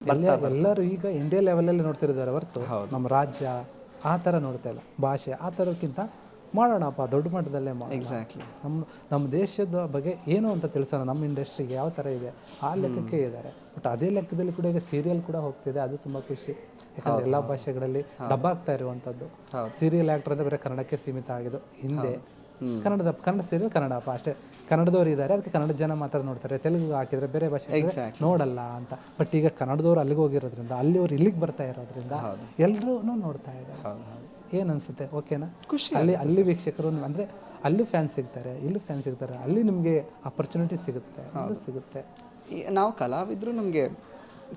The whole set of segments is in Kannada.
ಎಲ್ಲರೂ ಈಗ ಇಂಡಿಯಾ ಲೆವೆಲಲ್ಲಿ ನೋಡ್ತಿದ್ದಾರೆ ಹೊರತು ನಮ್ಮ ರಾಜ್ಯ ಆ ಥರ ನೋಡ್ತಾ ಇಲ್ಲ. ಭಾಷೆ ಆ ಥರಕ್ಕಿಂತ ಮಾಡೋಣಪ್ಪ ದೊಡ್ಡ ಮಟ್ಟದಲ್ಲೇ ಮಾಡೋಣ. ಎಕ್ಸಾಕ್ಟ್ಲಿ. ನಮ್ಮ ದೇಶದ ಬಗ್ಗೆ ಏನು ಅಂತ ತಿಳಿಸೋಣ, ನಮ್ಮ ಇಂಡಸ್ಟ್ರಿಗೆ ಯಾವ ಥರ ಇದೆ ಆ ಲೆಕ್ಕಕ್ಕೆ ಇದ್ದಾರೆ. ಬಟ್ ಅದೇ ಲೆಕ್ಕದಲ್ಲಿ ಕೂಡ ಈಗ ಸೀರಿಯಲ್ ಕೂಡ ಹೋಗ್ತಿದೆ, ಅದು ತುಂಬ ಖುಷಿ. ಯಾಕಂದರೆ ಎಲ್ಲ ಭಾಷೆಗಳಲ್ಲಿ ಡಬ್ ಆಗ್ತಾ ಇರುವಂಥದ್ದು. ಸೀರಿಯಲ್ ಆ್ಯಕ್ಟರ್ ಅಂದರೆ ಬರೀ ಕನ್ನಡಕ್ಕೆ ಸೀಮಿತ ಆಗಿದ್ದು. ಹಿಂದೆ ಕನ್ನಡ ಸೀರಿಯಲ್ ಕನ್ನಡಪ್ಪ ಅಷ್ಟೇ, ಕನ್ನಡದವ್ರು ಇದ್ದಾರೆ ಅದಕ್ಕೆ ಕನ್ನಡ ಜನ ಮಾತ್ರ ನೋಡ್ತಾರೆ, ತೆಲುಗು ಹಾಕಿದರೆ ಬೇರೆ ಭಾಷೆ ನೋಡಲ್ಲ ಅಂತ. ಬಟ್ ಈಗ ಕನ್ನಡದವ್ರು ಅಲ್ಲಿಗೆ ಹೋಗಿರೋದ್ರಿಂದ, ಅಲ್ಲಿವ್ರು ಇಲ್ಲಿಗೆ ಬರ್ತಾ ಇರೋದ್ರಿಂದ ಎಲ್ಲರೂ ನೋಡ್ತಾ ಇದ್ದಾರೆ. ಏನು ಅನಿಸುತ್ತೆ? ಓಕೆನಾ? ಖುಷಿ. ಅಲ್ಲಿ ವೀಕ್ಷಕರು ಅಂದರೆ ಅಲ್ಲಿ ಫ್ಯಾನ್ಸ್ ಸಿಗ್ತಾರೆ, ಇಲ್ಲಿ ಫ್ಯಾನ್ಸ್ ಸಿಗ್ತಾರೆ, ಅಲ್ಲಿ ನಿಮಗೆ ಅಪರ್ಚುನಿಟಿ ಸಿಗುತ್ತೆ, ಅದು ಸಿಗುತ್ತೆ. ನಾವು ಕಲಾವಿದರು ನಮಗೆ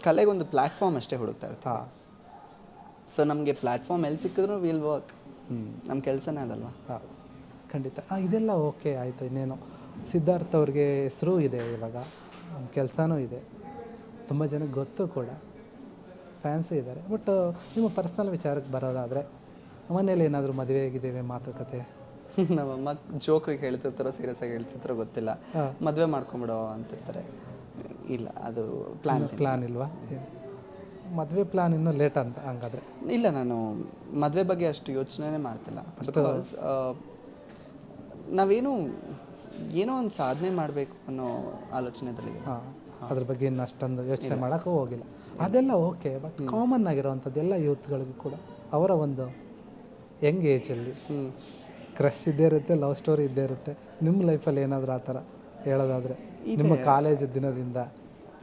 ಕಲೆಗೊಂದು ಪ್ಲ್ಯಾಟ್ಫಾರ್ಮ್ ಅಷ್ಟೇ ಹುಡುಕ್ತಾ ಇರ್ತೀವಿ. ಸೊ ನಮಗೆ ಪ್ಲ್ಯಾಟ್ಫಾರ್ಮ್ ಎಲ್ಲಿ ಸಿಕ್ಕಿದ್ರು ವಿಲ್ ವರ್ಕ್. ನಮ್ಮ ಕೆಲಸನೇ ಅದಲ್ವಾ? ಹಾಂ, ಖಂಡಿತ. ಇದೆಲ್ಲ ಓಕೆ ಆಯಿತು. ಇನ್ನೇನು ಸಿದ್ಧಾರ್ಥ್ ಅವ್ರಿಗೆ ಹೆಸರು ಇದೆ, ಇವಾಗ ಕೆಲಸನೂ ಇದೆ, ತುಂಬ ಜನಕ್ಕೆ ಗೊತ್ತು ಕೂಡ, ಫ್ಯಾನ್ಸು ಇದ್ದಾರೆ. ಬಟ್ ನಿಮ್ಮ ಪರ್ಸ್ನಲ್ ವಿಚಾರಕ್ಕೆ ಬರೋದಾದರೆ, ಮನೇಲಿ ಏನಾದರೂ ಮದುವೆ ಆಗಿದ್ದೇವೆ ಮಾತುಕತೆ? ನಮ್ಮಮ್ಮ ಜೋಕಾಗಿ ಹೇಳ್ತಿರ್ತಾರೋ ಸೀರಿಯಸ್ ಆಗಿ ಹೇಳ್ತಿರ್ತಾರೋ ಗೊತ್ತಿಲ್ಲ, ಮದುವೆ ಮಾಡ್ಕೊಂಬಿಡೋ ಅಂತಿರ್ತಾರೆ. ಇಲ್ಲ, ಅದು ಪ್ಲಾನ್ ಇಲ್ವಾ? ಮದುವೆ ಪ್ಲಾನ್ ಇನ್ನೂ ಲೇಟ್ ಅಂತ ಹಂಗಾದ್ರೆ? ಇಲ್ಲ, ನಾನು ಮದುವೆ ಬಗ್ಗೆ ಅಷ್ಟು ಯೋಚನೆ ಮಾಡ್ತಿಲ್ಲ. ಬಿಕಾಸ್ ನಾವೇನು ಏನೋ ಒಂದು ಸಾಧನೆ ಮಾಡಬೇಕು ಅನ್ನೋ ಆಲೋಚನೆದಲ್ಲಿ. ಅದ್ರ ಬಗ್ಗೆ ಇನ್ನು ಅಷ್ಟೊಂದು ಯೋಚನೆ ಮಾಡೋಕ್ಕೂ ಹೋಗಿಲ್ಲ. ಅದೆಲ್ಲ ಓಕೆ. ಬಟ್ ಕಾಮನ್ ಆಗಿರೋವಂಥದ್ದು ಎಲ್ಲ ಯೂತ್ಗಳಿಗೂ ಕೂಡ ಅವರ ಒಂದು ಯಂಗ್ ಏಜಲ್ಲಿ ಕ್ರಶ್ ಇದ್ದೇ ಇರುತ್ತೆ, ಲವ್ ಸ್ಟೋರಿ ಇದ್ದೇ ಇರುತ್ತೆ. ನಿಮ್ಮ ಲೈಫಲ್ಲಿ ಏನಾದರೂ ಆ ಥರ ಹೇಳೋದಾದರೆ, ನಿಮ್ಮ ಕಾಲೇಜ್ ದಿನದಿಂದ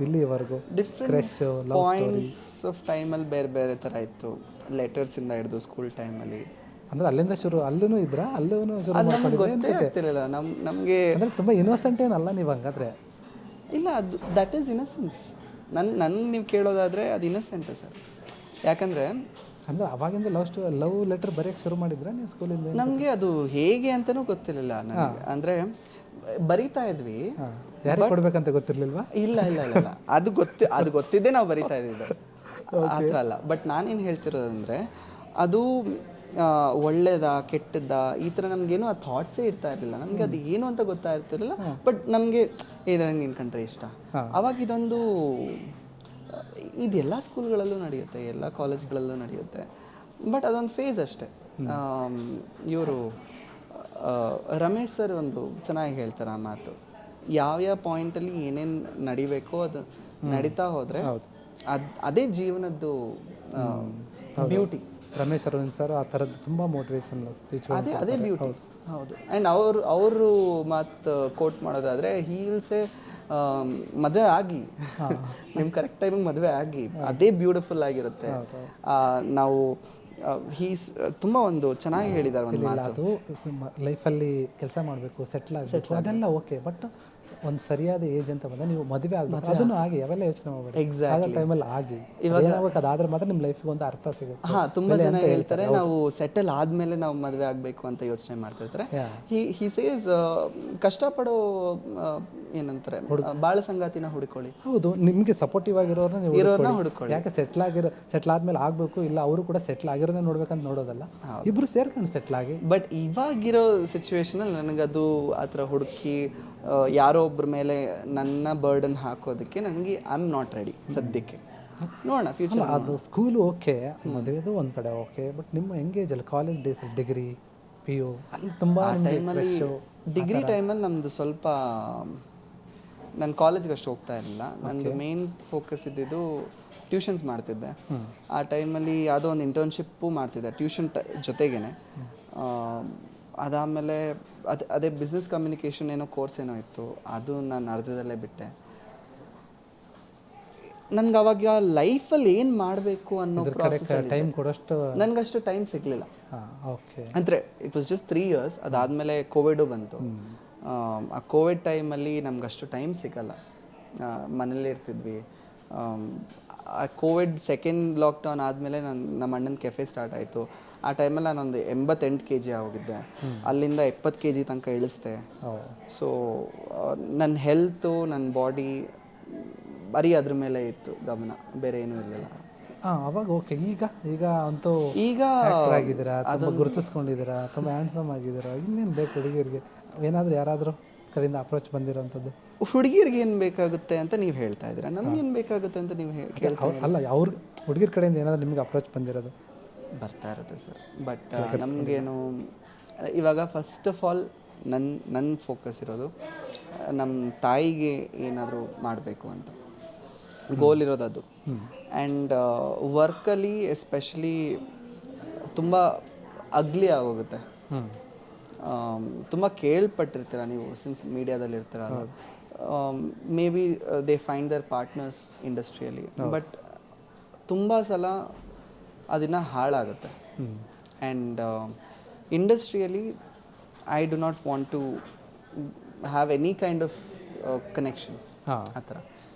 ಇಲ್ಲಿವರೆಗೂ ಡಿಫ್ರೆಂಟ್ ಪಾಯಿಂಟ್ಸ್ ಆಫ್ ಟೈಮಲ್ಲಿ ಬೇರೆ ಬೇರೆ ಥರ ಇತ್ತು. ಲೆಟರ್ಸಿಂದ ಹಿಡಿದು ಸ್ಕೂಲ್ ಟೈಮಲ್ಲಿ, ಅಂದರೆ ಅಲ್ಲಿಂದ ಶುರು, ಅಲ್ಲೂ ಇದ್ರಾ? ಅಲ್ಲೂ ಶುರು ಗೊತ್ತೇ ಆಗ್ತಿರಲಿಲ್ಲ ನಮಗೆ. ಅಂದರೆ ತುಂಬ ಇನ್ನೋಸೆಂಟ್ ಏನಲ್ಲ ನೀವು ಹಂಗಾದ್ರೆ? ಇಲ್ಲ, ಅದು ದಟ್ ಈಸ್ ಇನ್ನಸೆನ್ಸ್. ನನಗೆ ನೀವು ಕೇಳೋದಾದರೆ ಅದು ಇನ್ನಸೆಂಟು ಸರ್. ಯಾಕಂದರೆ ಅಂದರೆ ಅವಾಗಿಂದ ಲವ್ ಲೆಟರ್ ಬರೆಯೋಕ್ಕೆ ಶುರು ಮಾಡಿದ್ರೆ ನೀವು ಸ್ಕೂಲಿಂದ? ನಮಗೆ ಅದು ಹೇಗೆ ಅಂತಲೂ ಗೊತ್ತಿರಲಿಲ್ಲ ನನಗೆ. ಅಂದರೆ ಬರಿತಾ ಇದ್ವಿ, ಯಾರಿಗೆ ಕೊಡ್ಬೇಕಂತ ಗೊತ್ತಿರಲಿಲ್ವಾ? ಇಲ್ಲ ಇಲ್ಲ ಇಲ್ಲ ಇಲ್ಲ, ಅದು ಗೊತ್ತಿದ್ದೇ ನಾವು ಬರಿತಾ ಇದ್ದಿದ್ದು, ಆ ಥರ ಅಲ್ಲ. ಬಟ್ ನಾನೇನು ಹೇಳ್ತಿರೋದಂದರೆ, ಅದು ಒಳ್ಳೇದಾ ಕೆಟ್ಟದ್ದಾ ಈ ಥರ ನಮಗೇನು ಆ ಥಾಟ್ಸೇ ಇರ್ತಾ ಇರಲಿಲ್ಲ. ನಮಗೆ ಅದು ಏನು ಅಂತ ಗೊತ್ತಾಗ್ತಿರಲಿಲ್ಲ. ಬಟ್ ನಮಗೆ ನಂಗೆ ಏನು ಕಂಡ್ರೆ ಇಷ್ಟ. ಅವಾಗ ಇದೆಲ್ಲ ಸ್ಕೂಲ್ಗಳಲ್ಲೂ ನಡೆಯುತ್ತೆ, ಎಲ್ಲ ಕಾಲೇಜ್ಗಳಲ್ಲೂ ನಡೆಯುತ್ತೆ. ಬಟ್ ಅದೊಂದು ಫೇಸ್ ಅಷ್ಟೇ. ಇವರು ರಮೇಶ್ ಸರ್ ಒಂದು ಚೆನ್ನಾಗಿ ಹೇಳ್ತಾರೆ ಆ ಮಾತು, ಯಾವ್ಯಾವ ಪಾಯಿಂಟಲ್ಲಿ ಏನೇನು ನಡಿಬೇಕೋ ಅದು ನಡೀತಾ ಹೋದರೆ ಅದೇ ಜೀವನದ್ದು ಬ್ಯೂಟಿ. ರಮೇಶ್ ಅರವಿಂದ್ ಸರ್ ಆ ಥರದ್ದು ತುಂಬ ಮೋಟಿವೇಶನ್ ಸ್ಪೀಚ್, ಅದೇ ಬ್ಯೂಟಿ. ಹೌದು. ಆ್ಯಂಡ್ ಅವರು ಮಾತು ಕೋಟ್ ಮಾಡೋದಾದರೆ, ಹೀಲ್ಸೆ ಮದುವೆ ಆಗಿ ನಿಮ್ಮ ಕರೆಕ್ಟ್ ಟೈಮಿಗೆ ಮದುವೆ ಆಗಿ, ಅದೇ ಬ್ಯೂಟಿಫುಲ್ ಆಗಿರುತ್ತೆ. ನಾವು ತುಂಬ ಒಂದು ಚೆನ್ನಾಗಿ ಹೇಳಿದ್ದಾರೆ ಒಂದು ಮಾತು. ಅದು ಲೈಫಲ್ಲಿ ಕೆಲಸ ಮಾಡಬೇಕು, ಸೆಟ್ಲ್ ಆಗಬೇಕು, ಅದೆಲ್ಲ ಓಕೆ. ಬಟ್ ಒಂದು ಸರಿಯಾದ ಏಜ್ ಅಂತ ಬಂದರೆ ನೀವು ಮದುವೆ ಆಗಬೇಕು, ಅದನ್ನು ಆಗಿ ಅವೆಲ್ಲ ಯೋಚನೆ ಮಾಡಬೇಡಿ. ಎಕ್ಸಾಕ್ಟ್ಲಿ ಟೈಮಲ್ಲಿ ಆಗಿ ಇವಾಗ ಅದಾದ್ರೆ ಮಾತ್ರ ನಿಮ್ಮ ಲೈಫಿಗೆ ಒಂದು ಅರ್ಥ ಸಿಗುತ್ತೆ. ಹಾಂ, ತುಂಬ ಜನ ಹೇಳ್ತಾರೆ ನಾವು ಸೆಟಲ್ ಆದಮೇಲೆ ನಾವು ಮದುವೆ ಆಗಬೇಕು ಅಂತ ಯೋಚನೆ ಮಾಡ್ತಿರ್ತಾರೆ. ಹಿ ಸೇಸ್ ಕಷ್ಟಪಡೋ ಏನಂತಾರೆ ಬಾಳ ಸಂಗಾತಿನ ಹುಡುಕೊಳ್ಳಿ. ಹೌದು, ನಿಮಗೆ ಸಪೋರ್ಟಿವ್ ಆಗಿರೋರನ್ನ ಹುಡುಕೊಳ್ಳಿ. ಯಾಕೆ ಸೆಟ್ಲ್ ಆದ್ಮೇಲೆ ಆಗಬೇಕು, ಇಲ್ಲ ಅವರು ಕೂಡ ಸೆಟ್ಲ್ ಆಗಿರೋನೇ ನೋಡ್ಬೇಕಂತ ನೋಡೋದಲ್ಲ, ಇಬ್ರು ಸೇರ್ಕೊಂಡು ಸೆಟ್ಲ್ ಆಗಿ. ಬಟ್ ಇವಾಗಿರೋ ಸಿಚುವೇಶನಲ್ಲಿ ನನಗದು ಆ ಥರ ಹುಡುಕಿ ಯಾರೋ ಒಬ್ಬರ ಮೇಲೆ ನನ್ನ ಬರ್ಡನ್ ಹಾಕೋದಕ್ಕೆ ನನಗೆ ಐ ಆಮ್ ನಾಟ್ ರೆಡಿ ಸದ್ಯಕ್ಕೆ. ನೋಡೋಣ ಫ್ಯೂಚರ್. ಅದು ಸ್ಕೂಲು ಓಕೆ, ಮದುವೆದು ಒಂದು ಕಡೆ ಓಕೆ. ಬಟ್ ನಿಮ್ಮ ಎಂಗೇಜಲ್ಲಿ ಕಾಲೇಜ್ ಡೇಸಲ್ಲಿ ಡಿಗ್ರಿ PU ಅಲ್ಲಿ ತುಂಬ ಟೈಮಲ್ಲಿ, ಡಿಗ್ರಿ ಟೈಮಲ್ಲಿ ನಮ್ಮದು ಸ್ವಲ್ಪ, ನಾನು ಕಾಲೇಜ್ಗೆ ಅಷ್ಟು ಹೋಗ್ತಾ ಇರಲಿಲ್ಲ. ನನ್ನದು ಮೇನ್ ಫೋಕಸ್ ಇದ್ದಿದ್ದು ಟ್ಯೂಷನ್ಸ್ ಮಾಡ್ತಿದ್ದೆ. ಆ ಟೈಮಲ್ಲಿ ಯಾವುದೋ ಒಂದು ಇಂಟರ್ನ್ಶಿಪ್ಪು ಮಾಡ್ತಿದ್ದೆ ಟ್ಯೂಷನ್ ಜೊತೆಗೇನೆ. ಅದಾದಮೇಲೆ ಅದೇ ಬಿಸ್ನೆಸ್ ಕಮ್ಯುನಿಕೇಷನ್ ಏನೋ ಕೋರ್ಸ್ ಏನೋ ಇತ್ತು, ಅದು ನಾನು ಅರ್ಧದಲ್ಲೇ ಬಿಟ್ಟೆ. ನನ್ಗೆ ಅವಾಗ ಲೈಫಲ್ಲಿ ಏನು ಮಾಡಬೇಕು ಅನ್ನೋ ಪ್ರಾಸೆಸ್ ಟೈಮ್ ಕೊಡೋಷ್ಟು ನನಗಷ್ಟು ಟೈಮ್ ಸಿಗಲಿಲ್ಲ. ಓಕೆ, ಅಂದರೆ ಇಟ್ ವಾಸ್ ಜಸ್ಟ್ 3 years. ಅದಾದಮೇಲೆ ಕೋವಿಡು ಬಂತು. ಆ ಕೋವಿಡ್ ಟೈಮಲ್ಲಿ ನಮಗಷ್ಟು ಟೈಮ್ ಸಿಗಲ್ಲ, ಮನೇಲೇ ಇರ್ತಿದ್ವಿ. ಆ ಕೋವಿಡ್ ಸೆಕೆಂಡ್ ಲಾಕ್ಡೌನ್ ಆದಮೇಲೆ ನಮ್ಮ ಅಣ್ಣನ ಕೆಫೆ ಸ್ಟಾರ್ಟ್ ಆಯಿತು. ಆ ಟೈಮಲ್ಲಿ ನಾನೊಂದು 88 kg ಹೋಗಿದ್ದೆ, ಅಲ್ಲಿಂದ 70 kg ತನಕ ಇಳಿಸ್ದೆ. ಸೊ ನನ್ನ ಹೆಲ್ತು, ನನ್ನ ಬಾಡಿ ಬರೀ ಅದ್ರ ಮೇಲೆ ಇತ್ತು ಗಮನ, ಬೇರೆ ಏನೂ ಇರಲಿಲ್ಲ. ಅವಾಗ ಓಕೆ. ಈಗ ಅಂತೂ ಆಗಿದ್ದೀರಾ, ತುಂಬ ಗುರುತಿಸ್ಕೊಂಡಿದ್ದೀರಾ, ತುಂಬ ಹ್ಯಾಂಡ್ಸಮ್ ಆಗಿದ್ದೀರಾ. ಇನ್ನೇನು ಬೇಕು ಹುಡುಗಿಯರಿಗೆ? ಏನಾದರೂ ಯಾರಾದರೂ ಕಡೆಯಿಂದ ಅಪ್ರೋಚ್ ಬಂದಿರೋಂಥದ್ದು? ಹುಡುಗಿರಿಗೆ ಏನು ಬೇಕಾಗುತ್ತೆ ಅಂತ ನೀವು ಹೇಳ್ತಾ ಇದ್ದೀರಾ, ನಮಗೇನು ಬೇಕಾಗುತ್ತೆ ಅಂತ ನೀವು ಅಲ್ಲ, ಅವ್ರ ಹುಡುಗಿರ ಕಡೆಯಿಂದ ಏನಾದರೂ ನಿಮ್ಗೆ ಅಪ್ರೋಚ್ ಬಂದಿರೋದು? ಬರ್ತಾ ಇರುತ್ತೆ ಸರ್. ಬಟ್ ನಮಗೇನು ಇವಾಗ ಫಸ್ಟ್ ಆಫ್ ಆಲ್ ನನ್ನ ಫೋಕಸ್ ಇರೋದು ನಮ್ಮ ತಾಯಿಗೆ ಏನಾದರೂ ಮಾಡಬೇಕು ಅಂತ ಗೋಲ್ ಇರೋದು ಅದು. ಆ್ಯಂಡ್ ವರ್ಕಲ್ಲಿ ಎಸ್ಪೆಷಲಿ ತುಂಬ ಅಗ್ಲಿ ಆಗೋಗುತ್ತೆ. ತುಂಬ ಕೇಳ್ಪಟ್ಟಿರ್ತೀರ ನೀವು, ಸಿನ್ಸ್ ಮೀಡಿಯಾದಲ್ಲಿ ಇರ್ತೀರ. May be they find their partners ಇಂಡಸ್ಟ್ರಿಯಲ್ಲಿ, ಬಟ್ ತುಂಬ ಸಲ ಅದನ್ನು ಹಾಳಾಗುತ್ತೆ. ಆ್ಯಂಡ್ ಇಂಡಸ್ಟ್ರಿಯಲ್ಲಿ I do not want to have any kind of connections ಆ ಥರ.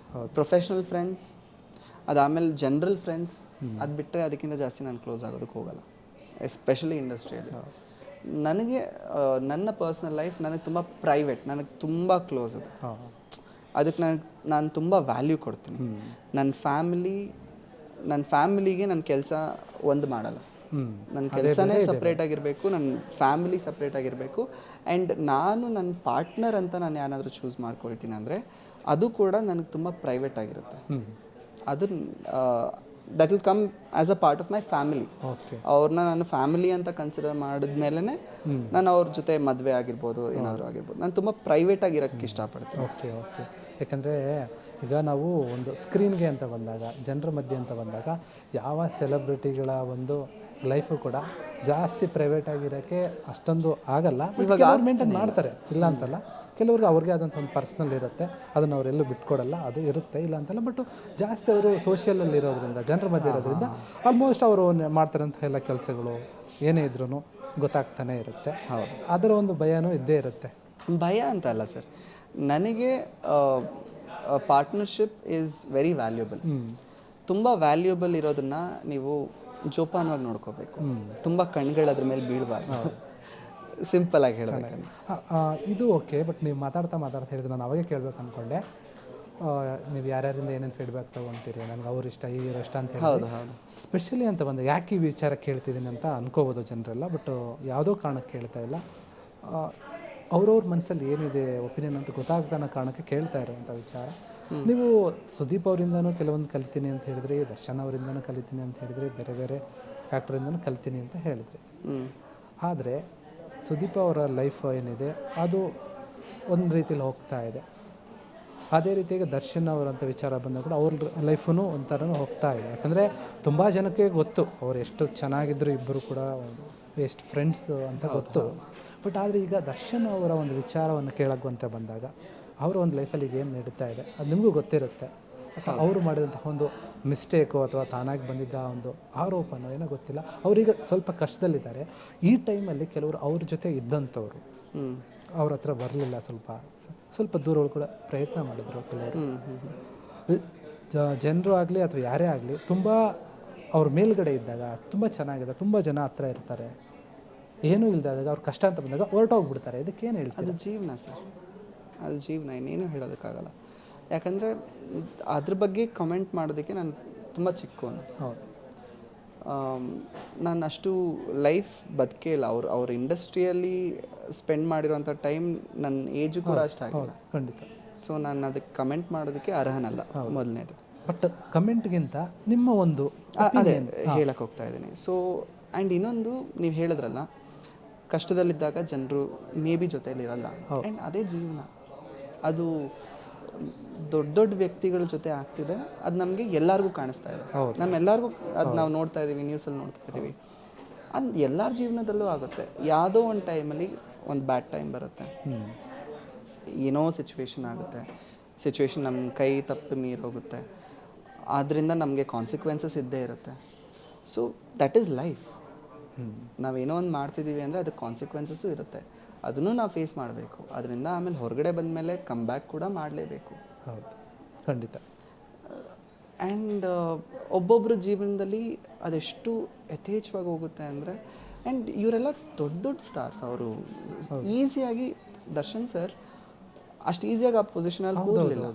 ಪ್ರೊಫೆಷ್ನಲ್ ಫ್ರೆಂಡ್ಸ್, ಅದಾದಮೇಲೆ ಜನರಲ್ ಫ್ರೆಂಡ್ಸ್, ಅದು ಬಿಟ್ಟರೆ ಅದಕ್ಕಿಂತ ಜಾಸ್ತಿ ನಾನು ಕ್ಲೋಸ್ ಆಗೋದಕ್ಕೆ ಹೋಗಲ್ಲ, ಎಸ್ಪೆಷಲಿ ಇಂಡಸ್ಟ್ರಿಯಲ್ಲಿ. ನನಗೆ ನನ್ನ ಪರ್ಸ್ನಲ್ ಲೈಫ್ ನನಗೆ ತುಂಬ ಪ್ರೈವೇಟ್, ನನಗೆ ತುಂಬ ಕ್ಲೋಸ್ ಅದು. ಅದಕ್ಕೆ ನಾನು ತುಂಬ ವ್ಯಾಲ್ಯೂ ಕೊಡ್ತೀನಿ. ನನ್ನ ಫ್ಯಾಮಿಲಿಗೆ ನನ್ನ ಕೆಲಸ ಒಂದು ಮಾಡಲ್ಲ. ನನ್ನ ಕೆಲಸನೇ ಸಪ್ರೇಟ್ ಆಗಿರಬೇಕು, ನನ್ನ ಫ್ಯಾಮಿಲಿ ಸಪ್ರೇಟ್ ಆಗಿರಬೇಕು. ಆ್ಯಂಡ್ ನಾನು ನನ್ನ ಪಾರ್ಟ್ನರ್ ಅಂತ ನಾನು ಏನಾದರೂ ಚೂಸ್ ಮಾಡ್ಕೊಳ್ತೀನಿ ಅಂದರೆ ಅದು ಕೂಡ ನನಗೆ ತುಂಬ ಪ್ರೈವೇಟ್ ಆಗಿರುತ್ತೆ. ಅದು that will come as a part of my family. ಅವ್ರನ್ನ ನಾನು ಫ್ಯಾಮಿಲಿ ಅಂತ ಕನ್ಸಿಡರ್ ಮಾಡಿದ್ಮೇಲೆ ನಾನು ಅವ್ರ ಜೊತೆ ಮದುವೆ ಆಗಿರ್ಬೋದು, ಏನಾದರೂ ಆಗಿರ್ಬೋದು. ನಾನು ತುಂಬ ಪ್ರೈವೇಟಾಗಿ ಇರೋಕ್ಕೆ ಇಷ್ಟಪಡ್ತೀನಿ. ಓಕೆ. ಯಾಕಂದರೆ ಈಗ ನಾವು ಒಂದು ಸ್ಕ್ರೀನ್ಗೆ ಅಂತ ಬಂದಾಗ, ಜನರ ಮಧ್ಯೆ ಅಂತ ಬಂದಾಗ, ಯಾವ ಸೆಲೆಬ್ರಿಟಿಗಳ ಒಂದು ಲೈಫು ಕೂಡ ಜಾಸ್ತಿ ಪ್ರೈವೇಟ್ ಆಗಿರೋಕ್ಕೆ ಅಷ್ಟೊಂದು ಆಗಲ್ಲ. ಇವಾಗ ಮೇಂಟೈನ್ ಮಾಡ್ತಾರೆ, ಇಲ್ಲ ಅಂತಲ್ಲ. ಕೆಲವ್ರಿಗೆ ಅವ್ರಿಗೆ ಆದಂಥ ಒಂದು ಪರ್ಸ್ನಲ್ ಇರುತ್ತೆ, ಅದನ್ನು ಅವರೆಲ್ಲೂ ಬಿಟ್ಕೊಡಲ್ಲ, ಅದು ಇರುತ್ತೆ, ಇಲ್ಲ ಅಂತಲ್ಲ. ಬಟ್ ಜಾಸ್ತಿ ಅವರು ಸೋಷಿಯಲಲ್ಲಿ ಇರೋದ್ರಿಂದ, ಜನರ ಮಧ್ಯೆ ಇರೋದ್ರಿಂದ ಆಲ್ಮೋಸ್ಟ್ ಅವರು ಮಾಡ್ತಾರಂಥ ಎಲ್ಲ ಕೆಲಸಗಳು ಏನೇ ಇದ್ರೂ ಗೊತ್ತಾಗ್ತಾನೆ ಇರುತ್ತೆ. ಅದರ ಒಂದು ಭಯನೂ ಇದ್ದೇ ಇರುತ್ತೆ. ಭಯ ಅಂತ ಅಲ್ಲ ಸರ್, ನನಗೆ ಪಾರ್ಟ್ನರ್ಶಿಪ್ ಈಸ್ ವೆರಿ ವ್ಯಾಲ್ಯೂಬಲ್. ತುಂಬ ವ್ಯಾಲ್ಯೂಬಲ್ ಇರೋದನ್ನು ನೀವು ಜೋಪಾನವಾಗಿ ನೋಡ್ಕೋಬೇಕು. ತುಂಬ ಕಣ್ಗಳು ಅದ್ರ ಮೇಲೆ ಬೀಳಬಾರ್ದು, ಸಿಂಪಲ್ ಆಗಿ ಹೇಳಬೇಕಂದ್ರೆ. ಇದು ಓಕೆ. ಬಟ್ ನೀವು ಮಾತಾಡ್ತಾ ಹೇಳಿದ್ರೆ ನಾನು ಅವಾಗೇ ಕೇಳಬೇಕು ಅಂದ್ಕೊಂಡೆ, ನೀವು ಯಾರ್ಯಾರಿಂದ ಏನೇನು ಫೀಡ್ಬ್ಯಾಕ್ ತೊಗೊತೀರಿ, ನನಗೆ ಅವ್ರು ಇಷ್ಟ, ಈ ಇಷ್ಟ ಅಂತ ಹೇಳಿ. ಹೌದು. ಸ್ಪೆಷಲಿ ಅಂತ ಬಂದಾಗ ಯಾಕೆ ಈ ವಿಚಾರ ಕೇಳ್ತಿದ್ದೀನಿ ಅಂತ ಅನ್ಕೋಬೋದು ಜನರೆಲ್ಲ, ಬಟ್ ಯಾವುದೋ ಕಾರಣಕ್ಕೆ ಕೇಳ್ತಾ ಇಲ್ಲ. ಅವ್ರವ್ರ ಮನಸ್ಸಲ್ಲಿ ಏನಿದೆ ಒಪಿನಿಯನ್ ಅಂತ ಗೊತ್ತಾಗದ ಕಾರಣಕ್ಕೆ ಕೇಳ್ತಾ ಇರೋವಂಥ ವಿಚಾರ. ನೀವು ಸುದೀಪ್ ಅವರಿಂದನೂ ಕೆಲವೊಂದು ಕಲಿತೀನಿ ಅಂತ ಹೇಳಿದ್ರಿ, ದರ್ಶನ್ ಅವರಿಂದನೂ ಕಲಿತೀನಿ ಅಂತ ಹೇಳಿದ್ರಿ, ಬೇರೆ ಬೇರೆ ಆ್ಯಕ್ಟ್ರಿಂದನೂ ಕಲಿತೀನಿ ಅಂತ ಹೇಳಿದ್ರಿ. ಆದರೆ ಸುದೀಪ್ ಅವರ ಲೈಫ್ ಏನಿದೆ ಅದು ಒಂದು ರೀತಿಯಲ್ಲಿ ಹೋಗ್ತಾ ಇದೆ. ಅದೇ ರೀತಿಯಾಗಿ ದರ್ಶನ್ ಅವರಂಥ ವಿಚಾರ ಬಂದಾಗ ಕೂಡ ಅವ್ರ ಲೈಫೂ ಒಂಥರ ಹೋಗ್ತಾ ಇದೆ. ಯಾಕಂದರೆ ತುಂಬ ಜನಕ್ಕೆ ಗೊತ್ತು ಅವ್ರು ಎಷ್ಟು ಚೆನ್ನಾಗಿದ್ದರು, ಇಬ್ಬರು ಕೂಡ ಎಷ್ಟು ಫ್ರೆಂಡ್ಸ್ ಅಂತ ಗೊತ್ತು. ಬಟ್ ಆದರೆ ಈಗ ದರ್ಶನ್ ಅವರ ಒಂದು ವಿಚಾರವನ್ನು ಕೇಳೋಕ್ಕಂತ ಬಂದಾಗ ಅವರ ಒಂದು ಲೈಫಲ್ಲಿ ಈಗ ಏನು ನಡೀತಾ ಇದೆ ಅದು ನಿಮಗೂ ಗೊತ್ತಿರುತ್ತೆ. ಅವರು ಮಾಡಿದಂಥ ಒಂದು ಮಿಸ್ಟೇಕೋ ಅಥವಾ ತಾನಾಗಿ ಬಂದಿದ್ದ ಒಂದು ಆರೋಪನೋ ಏನೋ ಗೊತ್ತಿಲ್ಲ, ಅವರೀಗ ಸ್ವಲ್ಪ ಕಷ್ಟದಲ್ಲಿದ್ದಾರೆ. ಈ ಟೈಮಲ್ಲಿ ಕೆಲವರು ಅವ್ರ ಜೊತೆ ಇದ್ದಂಥವ್ರು ಅವ್ರ ಹತ್ರ ಬರಲಿಲ್ಲ, ಸ್ವಲ್ಪ ದೂರ ಕೂಡ ಪ್ರಯತ್ನ ಮಾಡಿದ್ರು ಕೆಲವರು. ಜನರು ಆಗಲಿ ಅಥವಾ ಯಾರೇ ಆಗಲಿ ತುಂಬ ಅವ್ರ ಮೇಲ್ಗಡೆ ಇದ್ದಾಗ ತುಂಬ ಚೆನ್ನಾಗಿದೆ, ತುಂಬ ಜನ ಹತ್ರ ಇರ್ತಾರೆ. ಏನೂ ಇಲ್ಲದಾಗ ಅವ್ರು ಕಷ್ಟ ಅಂತ ಬಂದಾಗ ಹೊರಟೋಗ್ಬಿಡ್ತಾರೆ. ಇದಕ್ಕೇನು ಹೇಳ್ತಾರೆ? ಅದು ಜೀವನ ಸರ್, ಅದು ಜೀವನ, ಇನ್ನೇನು ಹೇಳೋದಕ್ಕಾಗಲ್ಲ. ಯಾಕಂದರೆ ಅದ್ರ ಬಗ್ಗೆ ಕಮೆಂಟ್ ಮಾಡೋದಕ್ಕೆ ನಾನು ತುಂಬ ಚಿಕ್ಕವನು. ಹೌದು. ನಾನು ಅಷ್ಟು ಲೈಫ್ ಬದುಕೇ ಇಲ್ಲ. ಅವ್ರ ಇಂಡಸ್ಟ್ರಿಯಲ್ಲಿ ಸ್ಪೆಂಡ್ ಮಾಡಿರೋಂಥ ಟೈಮ್ ನನ್ನ ಏಜು ಕೂಡ ಅಷ್ಟಾಗಿಲ್ಲ. ಖಂಡಿತ. ಸೊ ನಾನು ಅದಕ್ಕೆ ಕಮೆಂಟ್ ಮಾಡೋದಕ್ಕೆ ಅರ್ಹನಲ್ಲ, ಮೊದಲನೇದು. ಬಟ್ ಕಮೆಂಟ್ಗಿಂತ ನಿಮ್ಮ ಒಂದು ಅದೇ ಹೇಳಕ್ಕೆ ಹೋಗ್ತಾ ಇದ್ದೀನಿ. ಸೊ ಆ್ಯಂಡ್ ಇನ್ನೊಂದು, ನೀವು ಹೇಳಿದ್ರಲ್ಲ, ಕಷ್ಟದಲ್ಲಿದ್ದಾಗ ಜನರು ಮೇ ಬಿ ಜೊತೆಯಲ್ಲಿರಲ್ಲ. ಆ್ಯಂಡ್ ಅದೇ ಜೀವನ. ಅದು ದೊಡ್ಡ ವ್ಯಕ್ತಿಗಳ ಜೊತೆ ಆಗ್ತಿದೆ, ಅದು ನಮಗೆ ಎಲ್ಲರಿಗೂ ಕಾಣಿಸ್ತಾ ಇದೆ. ನಮ್ಮೆಲ್ಲರಿಗೂ ಅದು ನಾವು ನೋಡ್ತಾ ಇದ್ದೀವಿ, ನ್ಯೂಸಲ್ಲಿ ನೋಡ್ತಾ ಇದ್ದೀವಿ. ಅದು ಎಲ್ಲರ ಜೀವನದಲ್ಲೂ ಆಗುತ್ತೆ. ಯಾವುದೋ ಒಂದು ಟೈಮಲ್ಲಿ ಒಂದು ಬ್ಯಾಡ್ ಟೈಮ್ ಬರುತ್ತೆ, ಏನೋ ಸಿಚುವೇಶನ್ ಆಗುತ್ತೆ, ಸಿಚುವೇಶನ್ ನಮ್ಮ ಕೈ ತಪ್ಪಿ ಮೀರೋಗುತ್ತೆ, ಆದ್ದರಿಂದ ನಮಗೆ ಕಾನ್ಸಿಕ್ವೆನ್ಸಸ್ ಇದ್ದೇ ಇರುತ್ತೆ. So that is life. ನಾವೇನೋ ಒಂದು ಮಾಡ್ತಿದ್ದೀವಿ ಅಂದರೆ ಅದಕ್ಕೆ ಕಾನ್ಸಿಕ್ವೆನ್ಸಸ್ಸು ಇರುತ್ತೆ, ಅದನ್ನು ನಾವು ಫೇಸ್ ಮಾಡಬೇಕು. ಅದರಿಂದ ಆಮೇಲೆ ಹೊರಗಡೆ ಬಂದಮೇಲೆ ಕಮ್ ಬ್ಯಾಕ್ ಕೂಡ ಮಾಡಲೇಬೇಕು. ಹೌದು, ಖಂಡಿತ. ಆ್ಯಂಡ್ ಒಬ್ಬೊಬ್ಬರ ಜೀವನದಲ್ಲಿ ಅದೆಷ್ಟು ಯಥೇಚ್ಛವಾಗಿ ಹೋಗುತ್ತೆ ಅಂದರೆ, ಆ್ಯಂಡ್ ಇವರೆಲ್ಲ ದೊಡ್ಡ ಸ್ಟಾರ್ಸ್. ಅವರು ಈಸಿಯಾಗಿ, ದರ್ಶನ್ ಸರ್ ಅಷ್ಟು ಈಸಿಯಾಗಿ ಆ ಪೊಸಿಷನಲ್ಲಿ ಕೂರಲಿಲ್ಲ.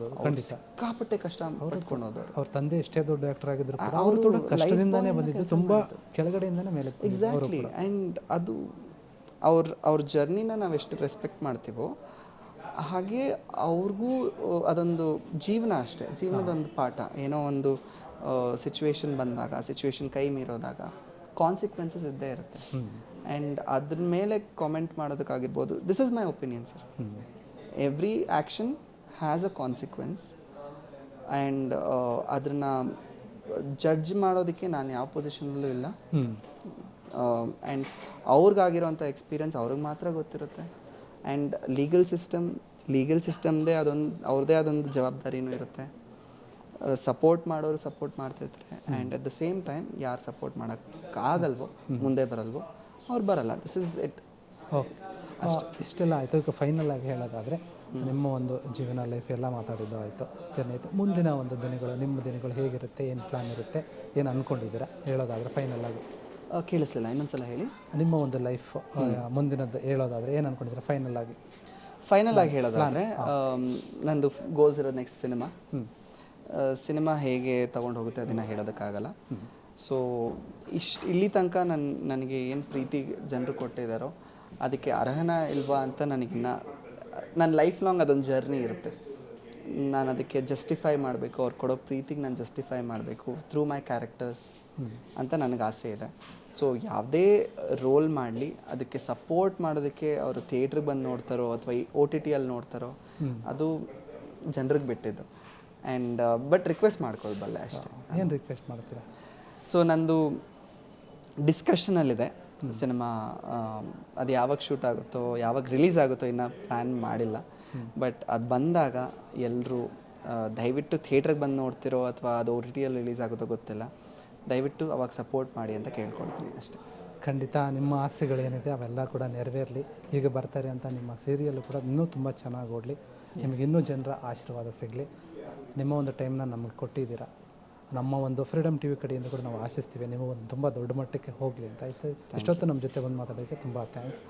ಸಿಕ್ಕಾಪಟ್ಟೆ ಕಷ್ಟ ಪಡ್ಕೊಂಡು ಹೋದವರು. ಅವ್ರ ತಂದೆ ಎಷ್ಟೇ ದೊಡ್ಡ ಆ್ಯಕ್ಟರ್ ಆಗಿದ್ರು ಅವರು ಕೂಡ ಕಷ್ಟದಿಂದನೇ ಬಂದಿದ್ದು, ತುಂಬ ಕೆಳಗಡೆಯಿಂದನೇ ಮೇಲೆ. ಎಕ್ಸಾಕ್ಟ್ಲಿ. ಆ್ಯಂಡ್ ಅದು ಅವ್ರ ಜರ್ನಿನ ನಾವು ಎಷ್ಟು ರೆಸ್ಪೆಕ್ಟ್ ಮಾಡ್ತೀವೋ ಹಾಗೆ ಅವ್ರಿಗೂ ಅದೊಂದು ಜೀವನ ಅಷ್ಟೇ, ಜೀವನದೊಂದು ಪಾಠ. ಏನೋ ಒಂದು ಸಿಚುವೇಶನ್ ಬಂದಾಗ, ಸಿಚುವೇಶನ್ ಕೈ ಮೀರೋದಾಗ ಕಾನ್ಸಿಕ್ವೆನ್ಸಸ್ ಇದ್ದೇ ಇರುತ್ತೆ. ಆ್ಯಂಡ್ ಅದ್ರ ಮೇಲೆ ಕಾಮೆಂಟ್ ಮಾಡೋದಕ್ಕಾಗಿರ್ಬೋದು, this is my opinion sir. Every action has a consequence and ಅದನ್ನು ಜಡ್ಜ್ ಮಾಡೋದಕ್ಕೆ ನಾನು ಯಾವ ಪೊಸಿಷನಲ್ಲೂ ಇಲ್ಲ. ಆ್ಯಂಡ್ ಅವ್ರಿಗಾಗಿರೋಂಥ ಎಕ್ಸ್ಪೀರಿಯನ್ಸ್ ಅವ್ರಿಗೆ ಮಾತ್ರ ಗೊತ್ತಿರುತ್ತೆ. ಆ್ಯಂಡ್ ಲೀಗಲ್ ಸಿಸ್ಟಮ್ದೇ ಅವ್ರದ್ದೇ ಅದೊಂದು ಜವಾಬ್ದಾರಿನೂ ಇರುತ್ತೆ. ಸಪೋರ್ಟ್ ಮಾಡೋರು ಸಪೋರ್ಟ್ ಮಾಡ್ತಿರ್ತಾರೆ. And at the same time ಯಾರು ಸಪೋರ್ಟ್ ಮಾಡೋಕ್ಕಾಗಲ್ವೋ, ಮುಂದೆ ಬರಲ್ವೋ, ಅವ್ರು ಬರಲ್ಲ. This is it. ಓಕೆ, ಇಷ್ಟೆಲ್ಲ ಆಯಿತು. ಈಗ ಫೈನಲ್ ಆಗಿ ಹೇಳೋದಾದರೆ ನಿಮ್ಮ ಒಂದು ಜೀವನ ಲೈಫ್ ಎಲ್ಲ ಮಾತಾಡಿದ್ದು ಆಯಿತು, ಜರ್ನಿ ಆಯಿತು. ಮುಂದಿನ ಒಂದು ದಿನಗಳು, ನಿಮ್ಮ ದಿನಗಳು ಹೇಗಿರುತ್ತೆ, ಏನು ಪ್ಲ್ಯಾನ್ ಇರುತ್ತೆ, ಏನು ಅಂದ್ಕೊಂಡಿದ್ದೀರಾ ಹೇಳೋದಾದರೆ ಫೈನಲ್ ಆಗಿ? ಕೇಳಿಸ್ಲಿಲ್ಲ, ಇನ್ನೊಂದ್ಸಲ ಹೇಳಿ. ನಿಮ್ಮ ಒಂದು ಲೈಫ್ ಮುಂದಿನದ್ದು ಹೇಳೋದಾದರೆ ಏನು ಅಂದ್ಕೊಂಡಿದ್ದೀರಾ ಫೈನಲ್ ಆಗಿ? ಫೈನಲ್ ಆಗಿ ಹೇಳೋದಾದರೆ ನಂದು ಗೋಲ್ಸ್ ಇರೋದು ನೆಕ್ಸ್ಟ್ ಸಿನಿಮಾ ಹೇಗೆ ತೊಗೊಂಡು ಹೋಗುತ್ತೆ ಅದನ್ನು ಹೇಳೋದಕ್ಕಾಗಲ್ಲ. ಸೊ ಇಲ್ಲಿ ತನಕ ನನಗೆ ಏನು ಪ್ರೀತಿ ಜನರು ಕೊಟ್ಟಿದ್ದಾರೋ ಅದಕ್ಕೆ ಅರ್ಹನ ಇಲ್ವಾ ಅಂತ ನನಗಿನ್ನ ನನ್ನ ಲೈಫ್ ಲಾಂಗ್ ಅದೊಂದು ಜರ್ನಿ ಇರುತ್ತೆ. ನಾನು ಅದಕ್ಕೆ ಜಸ್ಟಿಫೈ ಮಾಡಬೇಕು, ಅವ್ರು ಕೊಡೋ ಪ್ರೀತಿಗೆ ನಾನು ಜಸ್ಟಿಫೈ ಮಾಡಬೇಕು ಥ್ರೂ ಮೈ ಕ್ಯಾರೆಕ್ಟರ್ಸ್ ಅಂತ ನನಗೆ ಆಸೆ ಇದೆ. ಸೊ ಯಾವುದೇ ರೋಲ್ ಮಾಡಲಿ ಅದಕ್ಕೆ ಸಪೋರ್ಟ್ ಮಾಡೋದಕ್ಕೆ ಅವರು ಥಿಯೇಟ್ರಿಗೆ ಬಂದು ನೋಡ್ತಾರೋ ಅಥವಾ ಈ OTT ಅಲ್ಲಿ ನೋಡ್ತಾರೋ ಅದು ಜನರಿಗೆ ಬಿಟ್ಟಿದ್ದು. ಆ್ಯಂಡ್ ಬಟ್ ರಿಕ್ವೆಸ್ಟ್ ಮಾಡ್ಕೊಳ್ಬಲ್ಲೆ ಅಷ್ಟೇ. ಏನು ರಿಕ್ವೆಸ್ಟ್ ಮಾಡ್ತೀರಾ? ಸೊ ನಂದು ಡಿಸ್ಕಷನಲ್ಲಿದೆ ಸಿನಿಮಾ, ಅದು ಯಾವಾಗ ಶೂಟ್ ಆಗುತ್ತೋ, ಯಾವಾಗ ರಿಲೀಸ್ ಆಗುತ್ತೋ ಇನ್ನೂ ಪ್ಲ್ಯಾನ್ ಮಾಡಿಲ್ಲ. ಬಟ್ ಅದು ಬಂದಾಗ ಎಲ್ಲರೂ ದಯವಿಟ್ಟು ಥಿಯೇಟ್ರಿಗೆ ಬಂದು ನೋಡ್ತಿರೋ ಅಥವಾ ಅದು OTTಯಲ್ಲಿ ರಿಲೀಸ್ ಆಗುತ್ತೋ ಗೊತ್ತಿಲ್ಲ, ದಯವಿಟ್ಟು ಅವಾಗ ಸಪೋರ್ಟ್ ಮಾಡಿ ಅಂತ ಕೇಳ್ಕೊಳ್ತೀನಿ ಅಷ್ಟೇ. ಖಂಡಿತ ನಿಮ್ಮ ಆಸೆಗಳೇನಿದೆ ಅವೆಲ್ಲ ಕೂಡ ನೆರವೇರಲಿ. ಈಗ ಬರ್ತಾರೆ ಅಂತ ನಿಮ್ಮ ಸೀರಿಯಲ್ಲು ಕೂಡ ಇನ್ನೂ ತುಂಬ ಚೆನ್ನಾಗಿ ಓಡಲಿ, ನಿಮಗೆ ಇನ್ನೂ ಜನರ ಆಶೀರ್ವಾದ ಸಿಗಲಿ. ನಿಮ್ಮ ಒಂದು ಟೈಮ್ನ ನಮಗೆ ಕೊಟ್ಟಿದ್ದೀರಾ. ನಮ್ಮ ಒಂದು ಫ್ರೀಡಮ್ TV ಕಡೆಯಿಂದ ಕೂಡ ನಾವು ಆಶಿಸ್ತೀವಿ ನೀವು ಒಂದು ತುಂಬ ದೊಡ್ಡ ಮಟ್ಟಕ್ಕೆ ಹೋಗಲಿ ಅಂತ. ಇಷ್ಟೊತ್ತು ನಮ್ಮ ಜೊತೆ ಬಂದು ಮಾತಾಡೋದಕ್ಕೆ ತುಂಬ ಥ್ಯಾಂಕ್ಸ್.